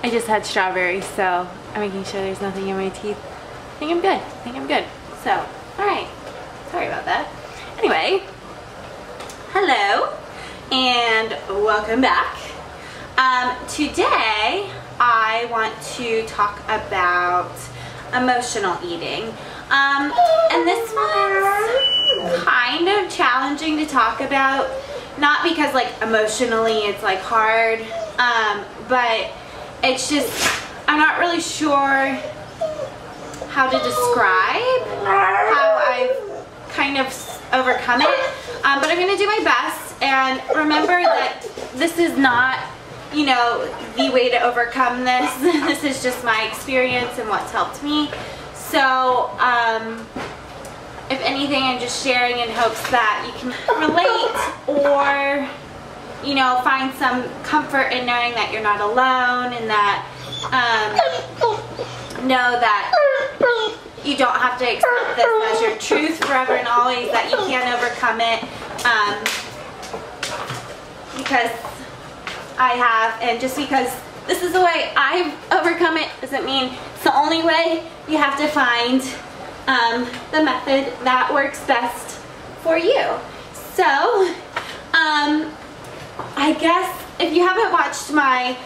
I just had strawberries, so I'm making sure there's nothing in my teeth. I think I'm good. I think I'm good. So, alright. Sorry about that. Anyway, hello and welcome back. Today I want to talk about emotional eating. And this one's kind of challenging to talk about, not because like emotionally it's like hard, but it's just, I'm not really sure how to describe how I've kind of overcome it, but I'm going to do my best. And remember that this is not, you know, the way to overcome this. This is just my experience and what's helped me. So, if anything, I'm just sharing in hopes that you can relate or, you know, find some comfort in knowing that you're not alone, and that, know that you don't have to accept this as your truth forever and always, that you can overcome it, because I have, and just because this is the way I've overcome it doesn't mean it's the only way. You have to find the method that works best for you. So, I guess if you haven't watched my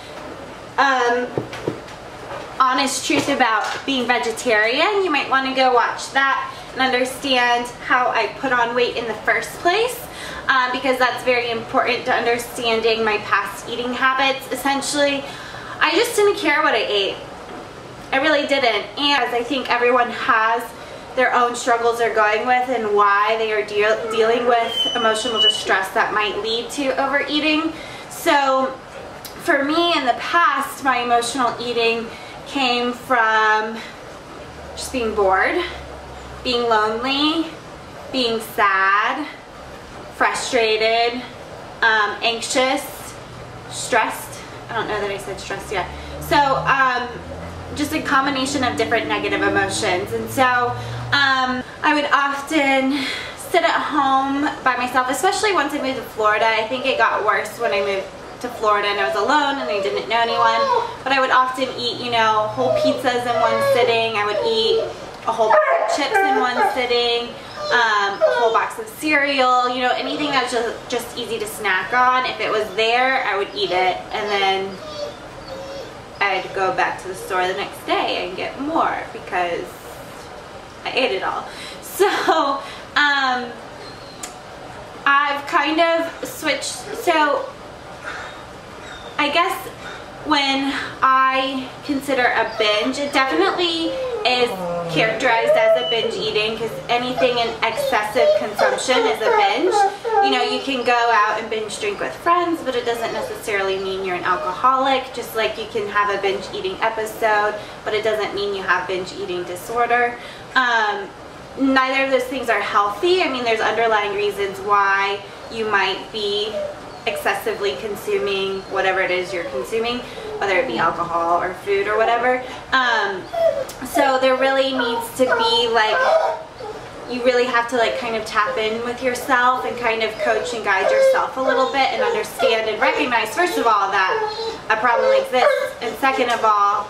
honest truth about being vegetarian, you might want to go watch that and understand how I put on weight in the first place, because that's very important to understanding my past eating habits. Essentially, I just didn't care what I ate. I really didn't, and I think everyone has their own struggles they're going with and why they are dealing with emotional distress that might lead to overeating. So for me in the past, my emotional eating came from just being bored, being lonely, being sad, frustrated, anxious, stressed. I don't know that I said stressed yet. So just a combination of different negative emotions. And so I would often sit at home by myself, especially once I moved to Florida. I think it got worse when I moved to Florida and I was alone and I didn't know anyone. But I would often eat, you know, whole pizzas in one sitting. I would eat a whole box of chips in one sitting, a whole box of cereal, you know, anything that's just easy to snack on. If it was there, I would eat it, and then I'd go back to the store the next day and get more because I ate it all. So I've kind of switched. So I guess when I consider a binge, it definitely is characterized as a binge eating, because anything in excessive consumption is a binge. You know, you can go out and binge drink with friends, but it doesn't necessarily mean you're an alcoholic. Just like you can have a binge eating episode, but it doesn't mean you have binge eating disorder. Neither of those things are healthy. I mean, there's underlying reasons why you might be excessively consuming whatever it is you're consuming, whether it be alcohol or food or whatever. So there really needs to be, like, you really have to like kind of tap in with yourself and kind of coach and guide yourself a little bit and understand and recognize, first of all, that a problem exists, and second of all,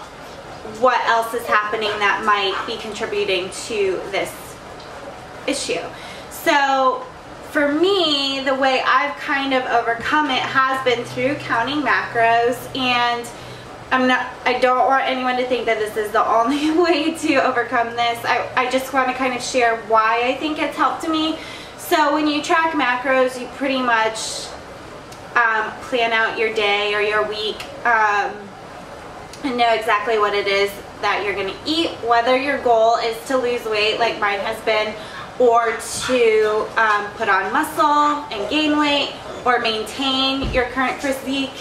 what else is happening that might be contributing to this issue. So for me, the way I've kind of overcome it has been through counting macros, and I don't want anyone to think that this is the only way to overcome this. I just want to kind of share why I think it's helped me. So when you track macros, you pretty much plan out your day or your week and know exactly what it is that you're going to eat, whether your goal is to lose weight like mine has been, or to put on muscle and gain weight, or maintain your current physique.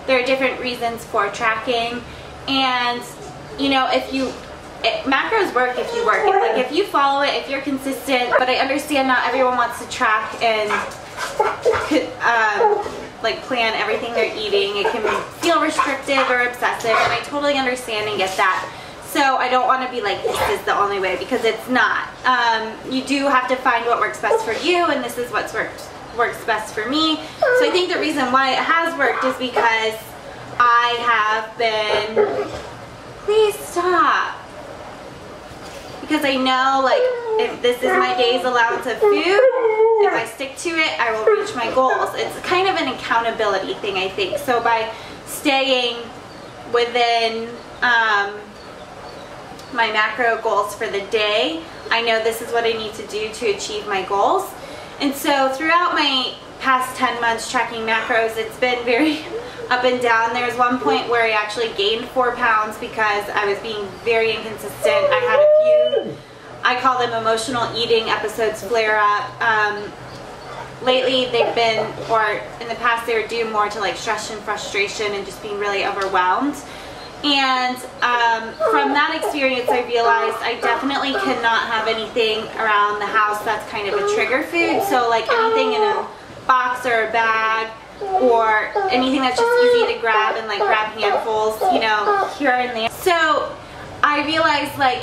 There are different reasons for tracking, and you know, macros work if you work it. Like if you follow it, if you're consistent. But I understand not everyone wants to track and like plan everything they're eating. It can feel restrictive or obsessive, and I totally understand and get that. So I don't want to be like, this is the only way, because it's not. You do have to find what works best for you, and this is what's works best for me. So I think the reason why it has worked is because I have been, please stop. Because I know, like, if this is my day's allowance of food, if I stick to it, I will reach my goals. It's kind of an accountability thing, I think. So by staying within my macro goals for the day, I know this is what I need to do to achieve my goals. And so throughout my past 10 months tracking macros, it's been very up and down. There was one point where I actually gained 4 pounds because I was being very inconsistent. I had a few, I call them emotional eating episodes flare up. Lately they've been, or in the past they were due more to like stress and frustration and just being really overwhelmed. And from that experience I realized I definitely cannot have anything around the house that's kind of a trigger food. So like anything in a box or a bag, or anything that's just easy to grab and like grab handfuls, you know, here and there. So I realized like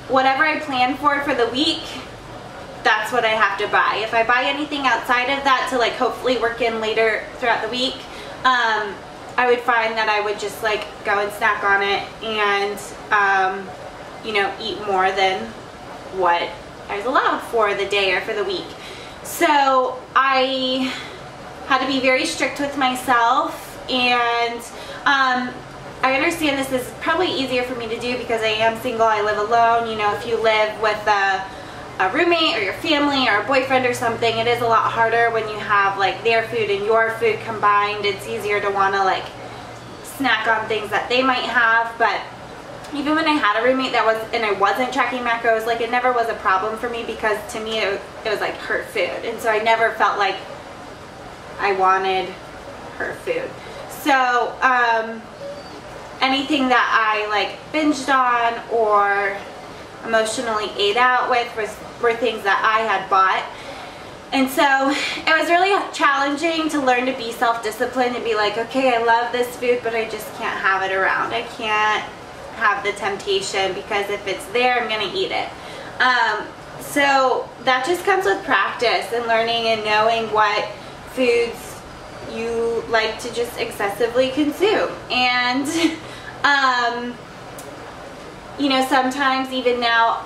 whatever I plan for the week, that's what I have to buy. If I buy anything outside of that to like hopefully work in later throughout the week, I would find that I would just like go and snack on it and you know, eat more than what I was allowed for the day or for the week. So I had to be very strict with myself, and I understand this is probably easier for me to do because I am single, I live alone. You know, if you live with a roommate or your family or a boyfriend or something, it is a lot harder when you have like their food and your food combined. It's easier to want to like snack on things that they might have. But even when I had a roommate that was, and I wasn't tracking macros, like it never was a problem for me because to me it was like her food, and so I never felt like I wanted her food. So anything that I like binged on or emotionally ate out with were things that I had bought. And so it was really challenging to learn to be self-disciplined and be like, okay, I love this food, but I just can't have it around. I can't have the temptation because if it's there, I'm gonna eat it. So that just comes with practice and learning and knowing what foods you like to just excessively consume. And you know, sometimes even now,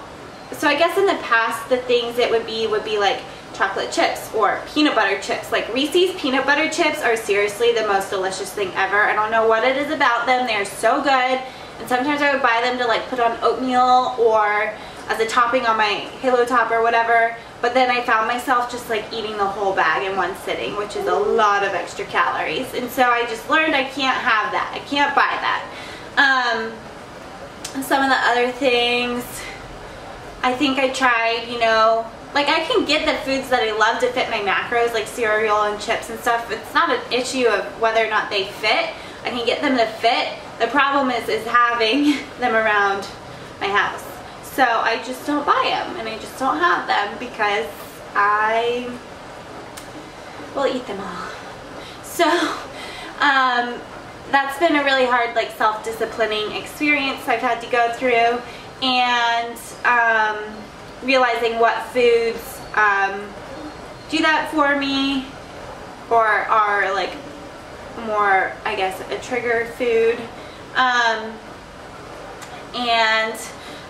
so I guess in the past the things it would be like chocolate chips or peanut butter chips. Like Reese's peanut butter chips are seriously the most delicious thing ever. I don't know what it is about them, they're so good. And sometimes I would buy them to like put on oatmeal or as a topping on my Halo Top or whatever. But then I found myself just like eating the whole bag in one sitting, which is a lot of extra calories. And so I just learned I can't have that. I can't buy that. Some of the other things, I think I tried, you know, like I can get the foods that I love to fit my macros, like cereal and chips and stuff. It's not an issue of whether or not they fit. I can get them to fit. The problem is having them around my house. So I just don't buy them and I just don't have them because I will eat them all. So that's been a really hard like self-disciplining experience I've had to go through, and realizing what foods do that for me or are like more, I guess, a triggered food. And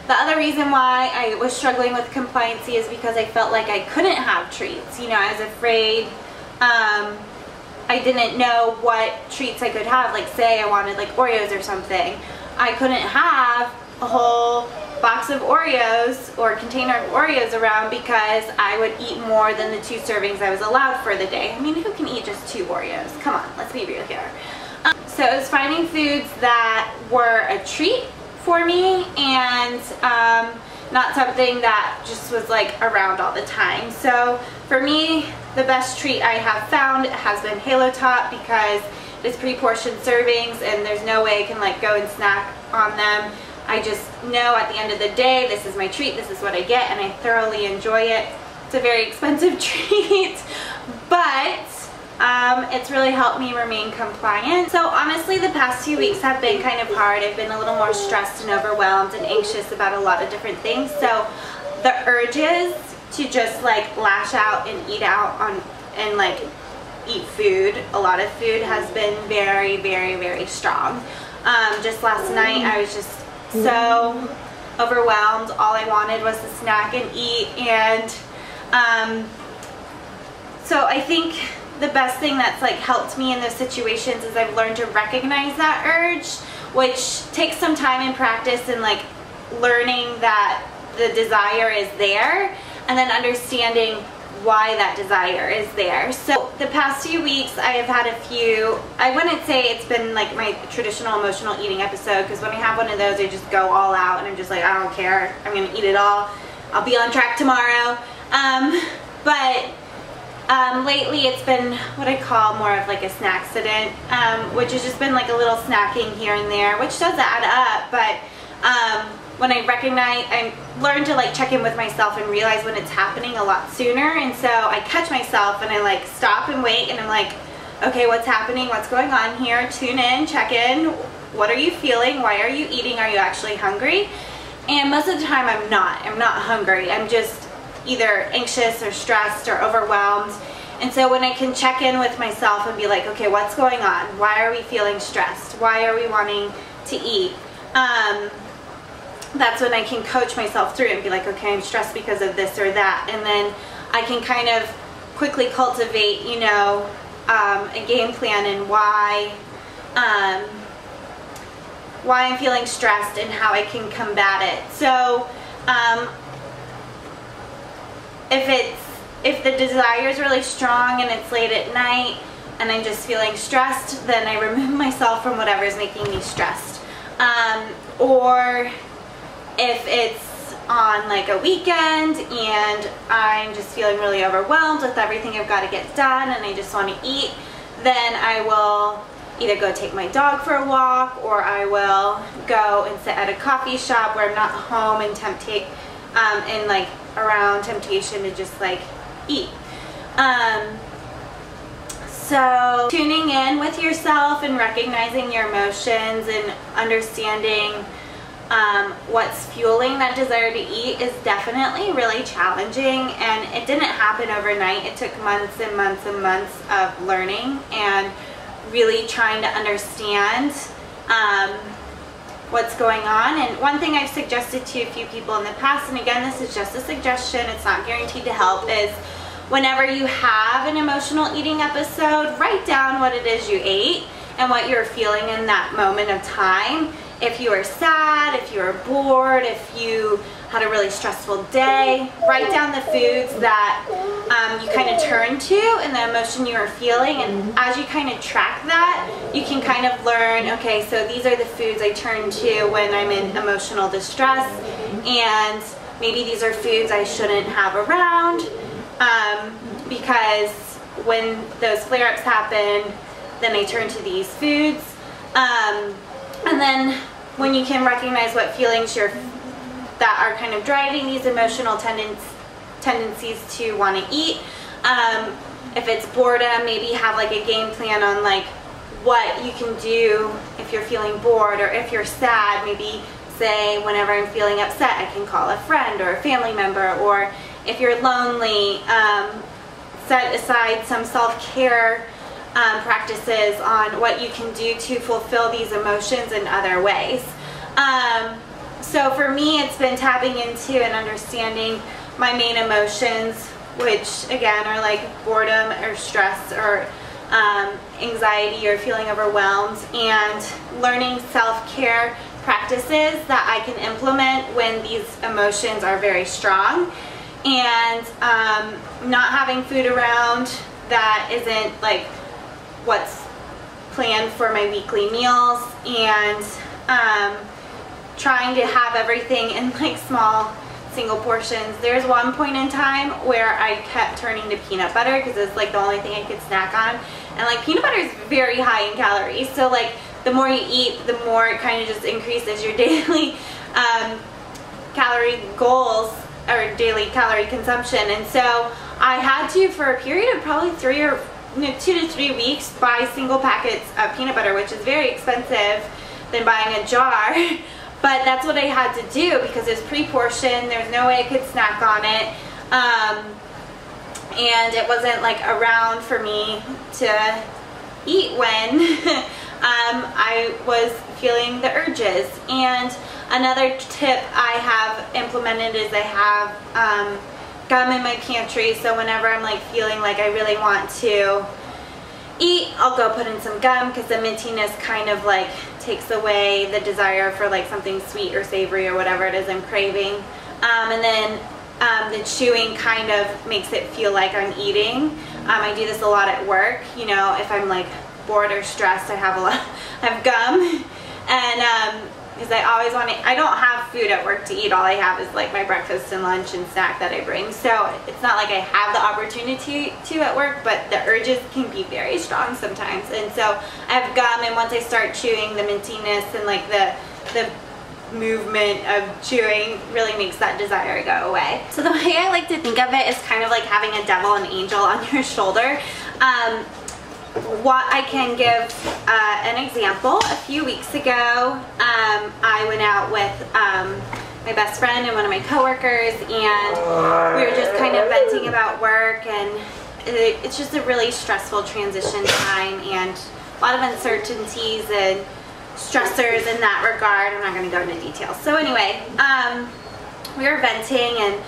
the other reason why I was struggling with compliancy is because I felt like I couldn't have treats. You know, I was afraid, I didn't know what treats I could have. Like say I wanted like Oreos or something. I couldn't have a whole box of Oreos or container of Oreos around because I would eat more than the 2 servings I was allowed for the day. I mean, who can eat just 2 Oreos? Come on, let's be real here. So it was finding foods that were a treat for me and not something that just was like around all the time. So for me, the best treat I have found has been Halo Top because it's pre-portioned servings and there's no way I can like go and snack on them. I just know at the end of the day, this is my treat, this is what I get, and I thoroughly enjoy it. It's a very expensive treat, but it's really helped me remain compliant. So honestly, the past 2 weeks have been kind of hard. I've been a little more stressed and overwhelmed and anxious about a lot of different things. So the urges to just like lash out and eat out on and like eat food. A lot of food has been very, very, very strong. Just last night I was just so overwhelmed. All I wanted was to snack and eat, and so I think the best thing that's like helped me in those situations is I've learned to recognize that urge, which takes some time and practice and like learning that the desire is there, and then understanding why that desire is there. So the past few weeks I have had a few, I wouldn't say it's been like my traditional emotional eating episode, because when I have one of those I just go all out and I'm just like, I don't care, I'm gonna eat it all, I'll be on track tomorrow. Lately it's been what I call more of like a snack accident, which has just been like a little snacking here and there, which does add up, but when I recognize, I learn to like check in with myself and realize when it's happening a lot sooner, and so I catch myself and I like stop and wait, and I'm like, okay, what's happening, what's going on here, tune in, check in, what are you feeling, why are you eating, are you actually hungry? And most of the time I'm not hungry, I'm just either anxious or stressed or overwhelmed. And so when I can check in with myself and be like, okay, what's going on, why are we feeling stressed, why are we wanting to eat, that's when I can coach myself through it and be like, okay, I'm stressed because of this or that, and then I can kind of quickly cultivate, you know, a game plan and why I'm feeling stressed and how I can combat it. So if the desire is really strong and it's late at night and I'm just feeling stressed, then I remove myself from whatever is making me stressed. Or if it's on like a weekend and I'm just feeling really overwhelmed with everything I've got to get done and I just want to eat, then I will either go take my dog for a walk, or I will go and sit at a coffee shop where I'm not home and and like around temptation to just like eat. So tuning in with yourself and recognizing your emotions and understanding what's fueling that desire to eat is definitely really challenging, and it didn't happen overnight. It took months and months and months of learning and really trying to understand what's going on. And one thing I've suggested to a few people in the past, and again this is just a suggestion, it's not guaranteed to help, is whenever you have an emotional eating episode, write down what it is you ate and what you're feeling in that moment of time. If you are sad, if you are bored, if you had a really stressful day, write down the foods that you kind of turn to and the emotion you are feeling, and as you kind of track that, you can kind of learn, okay, so these are the foods I turn to when I'm in emotional distress, and maybe these are foods I shouldn't have around, because when those flare-ups happen, then I turn to these foods. And then when you can recognize what feelings that are kind of driving these emotional tendencies to want to eat, if it's boredom, maybe have like a game plan on like what you can do if you're feeling bored, or if you're sad, maybe say whenever I'm feeling upset I can call a friend or a family member, or if you're lonely, set aside some self-care practices on what you can do to fulfill these emotions in other ways. So for me, it's been tapping into and understanding my main emotions, which again are like boredom or stress or anxiety or feeling overwhelmed, and learning self-care practices that I can implement when these emotions are very strong, and not having food around that isn't like what's planned for my weekly meals, and trying to have everything in like small single portions. There's one point in time where I kept turning to peanut butter because it's like the only thing I could snack on, and like peanut butter is very high in calories, so like the more you eat, the more it kind of just increases your daily calorie goals or daily calorie consumption. And so I had to, for a period of probably 2 to 3 weeks, buy single packets of peanut butter, which is very expensive than buying a jar. But that's what I had to do because it's pre-portioned. There's no way I could snack on it. and it wasn't like around for me to eat when I was feeling the urges. And another tip I have implemented is I have gum in my pantry, so whenever I'm like feeling like I really want to eat, I'll go put in some gum, because the mintiness kind of like takes away the desire for like something sweet or savory or whatever it is I'm craving. And then the chewing kind of makes it feel like I'm eating. I do this a lot at work. You know, if I'm like bored or stressed, I have gum, and because I always want to, I don't have food at work to eat. All I have is like my breakfast and lunch and snack that I bring. So it's not like I have the opportunity to at work, but the urges can be very strong sometimes. And so I have gum, and once I start chewing, the mintiness and like the movement of chewing really makes that desire go away. So the way I like to think of it is kind of like having a devil and angel on your shoulder. What I can give an example. A few weeks ago, I went out with my best friend and one of my coworkers, and we were just kind of venting about work, and it's just a really stressful transition time and a lot of uncertainties and stressors in that regard. I'm not going to go into details. So anyway, we were venting and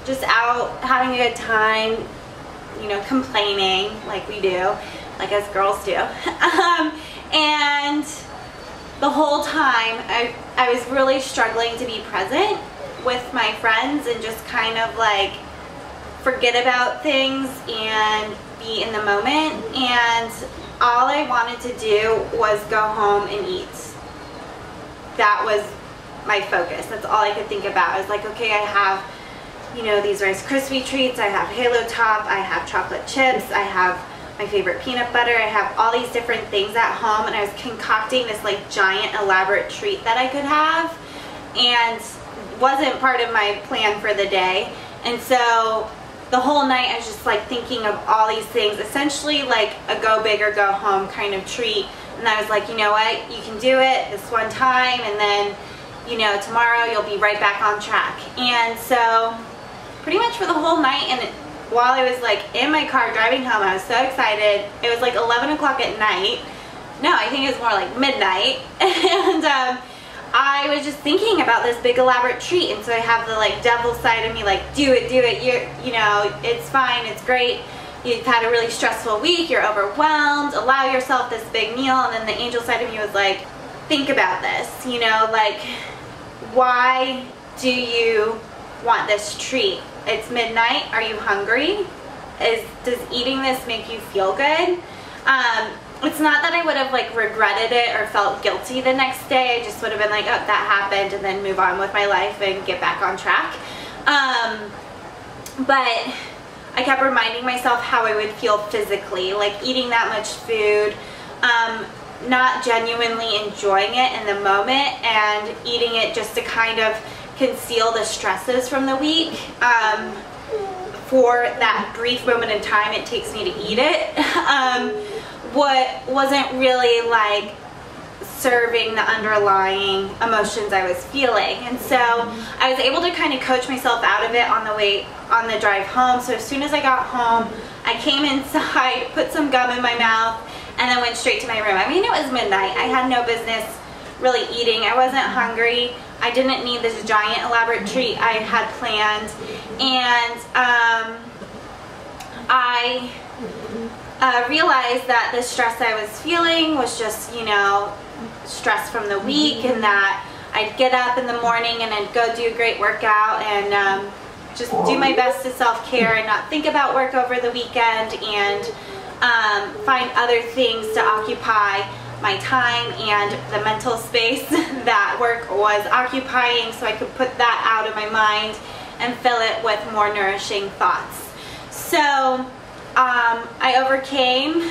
just out having a good time, you know, complaining like we do, like us girls do. And the whole time I was really struggling to be present with my friends and just kind of like forget about things and be in the moment. And all I wanted to do was go home and eat. That was my focus. That's all I could think about. I was like, okay, I have, you know, these Rice Krispie treats, I have Halo Top, I have chocolate chips, I have my favorite peanut butter, I have all these different things at home, and I was concocting this like giant elaborate treat that I could have, and wasn't part of my plan for the day. And so the whole night I was just like thinking of all these things, essentially like a go big or go home kind of treat. And I was like, you know what, you can do it this one time, and then, you know, tomorrow you'll be right back on track. And so pretty much for the whole night, and while I was like in my car driving home, I was so excited. It was like 11 o'clock at night. No, I think it was more like midnight. And I was just thinking about this big elaborate treat, and so I have the like devil side of me like, do it, you know, it's fine, it's great. You've had a really stressful week, you're overwhelmed, allow yourself this big meal. And then the angel side of me was like, think about this, you know, like, why do you want this treat? It's midnight. Are you hungry? Does eating this make you feel good? It's not that I would have like regretted it or felt guilty the next day. I just would have been like, oh, that happened, and then move on with my life and get back on track. But I kept reminding myself how I would feel physically, like eating that much food, not genuinely enjoying it in the moment, and eating it just to kind of conceal the stresses from the week. For that brief moment in time it takes me to eat it, what wasn't really like serving the underlying emotions I was feeling. And so I was able to kind of coach myself out of it on the drive home. So as soon as I got home, I came inside, put some gum in my mouth, and then went straight to my room. I mean, it was midnight. I had no business really eating. I wasn't hungry. I didn't need this giant elaborate treat I had planned. And I realized that the stress I was feeling was just, you know, stress from the week, and that I'd get up in the morning and I'd go do a great workout and just do my best to self-care and not think about work over the weekend, and find other things to occupy my time and the mental space that work was occupying, so I could put that out of my mind and fill it with more nourishing thoughts. So I overcame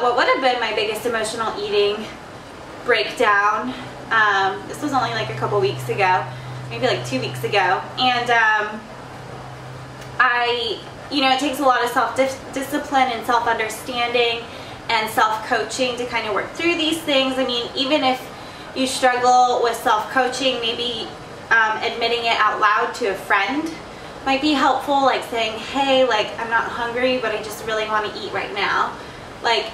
what would have been my biggest emotional eating breakdown. This was only like a couple weeks ago, maybe like 2 weeks ago, and you know, it takes a lot of self-discipline and self-understanding and self-coaching to kind of work through these things. I mean, even if you struggle with self-coaching, maybe admitting it out loud to a friend might be helpful, like saying, hey, like I'm not hungry, but I just really want to eat right now. Like,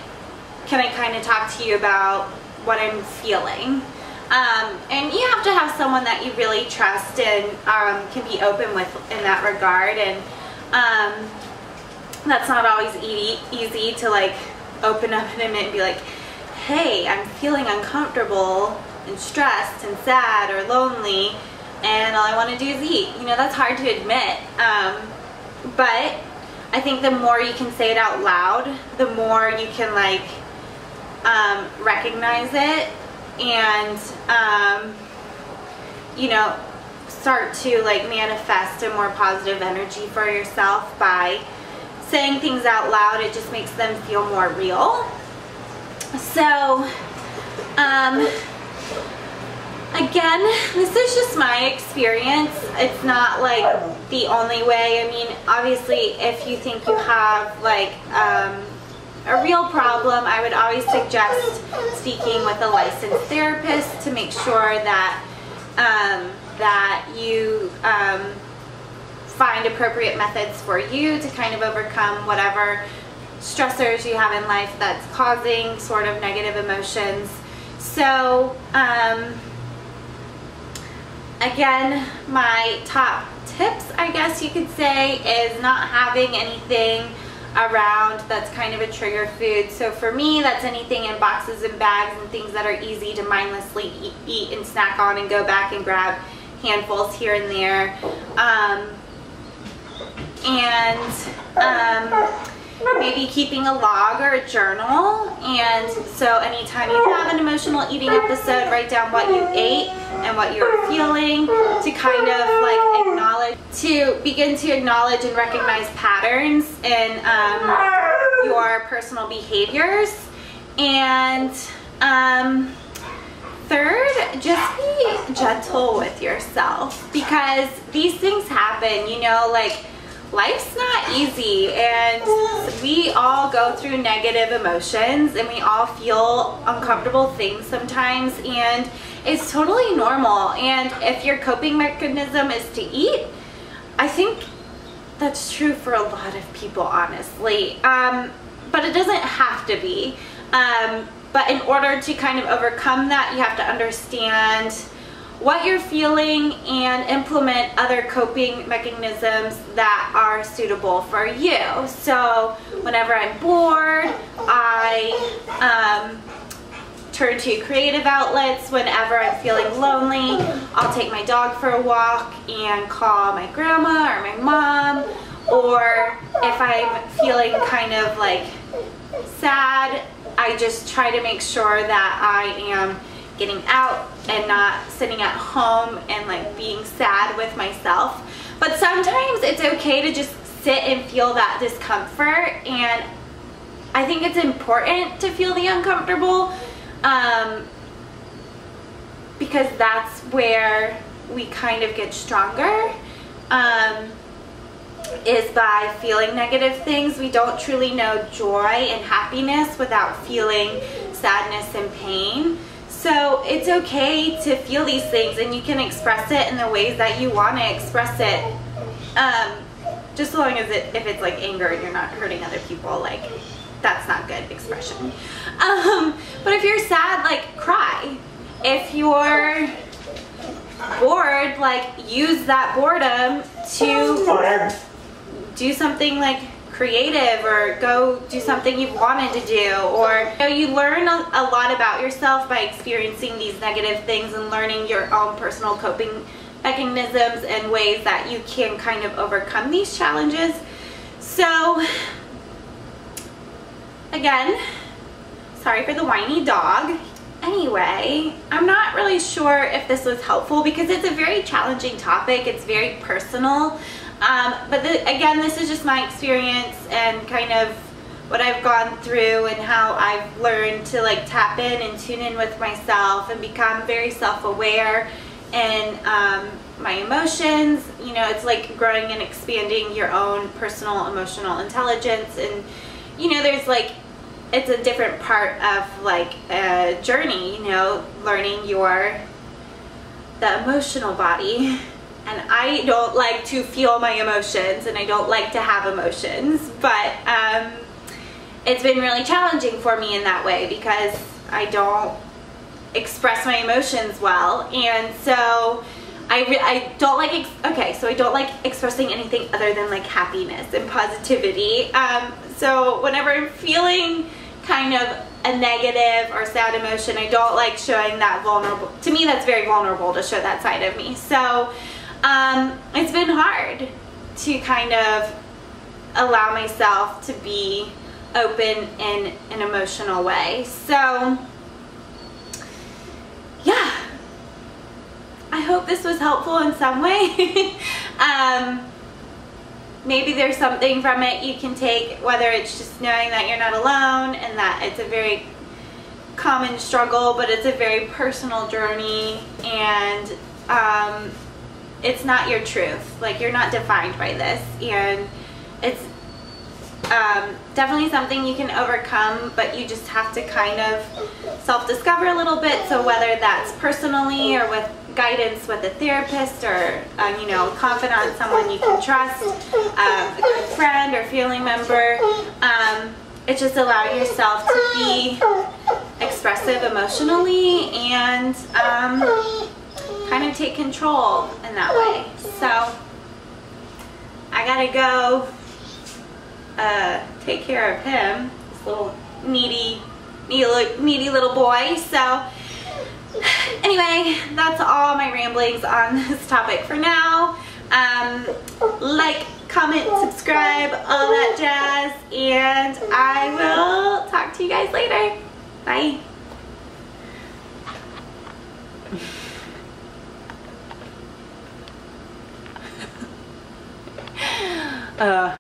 can I kind of talk to you about what I'm feeling? And you have to have someone that you really trust and can be open with in that regard. And that's not always easy to like open up and admit and be like, hey, I'm feeling uncomfortable and stressed and sad or lonely, and all I want to do is eat. You know, that's hard to admit. But I think the more you can say it out loud, the more you can like recognize it and you know, start to like manifest a more positive energy for yourself by saying things out loud. It just makes them feel more real. So again, this is just my experience. It's not like the only way. I mean, obviously if you think you have like a real problem, I would always suggest speaking with a licensed therapist to make sure that that you find appropriate methods for you to kind of overcome whatever stressors you have in life that's causing sort of negative emotions. So again, my top tips, I guess you could say, is not having anything around that's kind of a trigger food. So for me, that's anything in boxes and bags and things that are easy to mindlessly eat and snack on and go back and grab handfuls here and there. Maybe keeping a log or a journal, and so anytime you have an emotional eating episode, write down what you ate and what you're feeling, to kind of like acknowledge, to begin to acknowledge and recognize patterns in your personal behaviors. And third, just be gentle with yourself, because these things happen, you know, like life's not easy, and we all go through negative emotions and we all feel uncomfortable things sometimes, and it's totally normal. And if your coping mechanism is to eat, I think that's true for a lot of people, honestly, but it doesn't have to be. But in order to kind of overcome that, you have to understand what you're feeling and implement other coping mechanisms that are suitable for you. So whenever I'm bored, I turn to creative outlets. Whenever I'm feeling lonely, I'll take my dog for a walk and call my grandma or my mom. Or if I'm feeling kind of like sad, I just try to make sure that I am getting out and not sitting at home and like being sad with myself. But sometimes it's okay to just sit and feel that discomfort, and I think it's important to feel the uncomfortable, because that's where we kind of get stronger, is by feeling negative things. We don't truly know joy and happiness without feeling sadness and pain. So it's okay to feel these things, and you can express it in the ways that you want to express it, just as long as if it's like anger and you're not hurting other people, like that's not good expression. But if you're sad, like cry. If you're bored, like use that boredom to do something like creative, or go do something you've wanted to do. Or you know, you learn a lot about yourself by experiencing these negative things and learning your own personal coping mechanisms and ways that you can kind of overcome these challenges. So again, sorry for the whiny dog. Anyway, I'm not really sure if this was helpful, because it's a very challenging topic. It's very personal. But again, this is just my experience and kind of what I've gone through, and how I've learned to like tap in and tune in with myself and become very self-aware in my emotions. You know, it's like growing and expanding your own personal emotional intelligence, and you know, there's like, it's a different part of like a journey, you know, learning the emotional body and I don't like to feel my emotions, and I don't like to have emotions, but it's been really challenging for me in that way because I don't express my emotions well, and so I don't like, so I don't like expressing anything other than like happiness and positivity. So whenever I'm feeling kind of a negative or sad emotion, I don't like showing that vulnerable. To me, that's very vulnerable to show that side of me. So it's been hard to kind of allow myself to be open in an emotional way. So yeah, I hope this was helpful in some way. Maybe there's something from it you can take, whether it's just knowing that you're not alone and that it's a very common struggle, but it's a very personal journey, and it's not your truth. Like, you're not defined by this, and it's definitely something you can overcome, but you just have to kind of self-discover a little bit. So whether that's personally or with guidance with a therapist or you know, a confidant, someone you can trust, a good friend or family member, it's just allowing yourself to be expressive emotionally and kind of take control in that way. So I gotta go take care of him, this little needy little boy. So anyway, that's all my ramblings on this topic for now. Like, comment, subscribe, all that jazz, and I will talk to you guys later. Bye.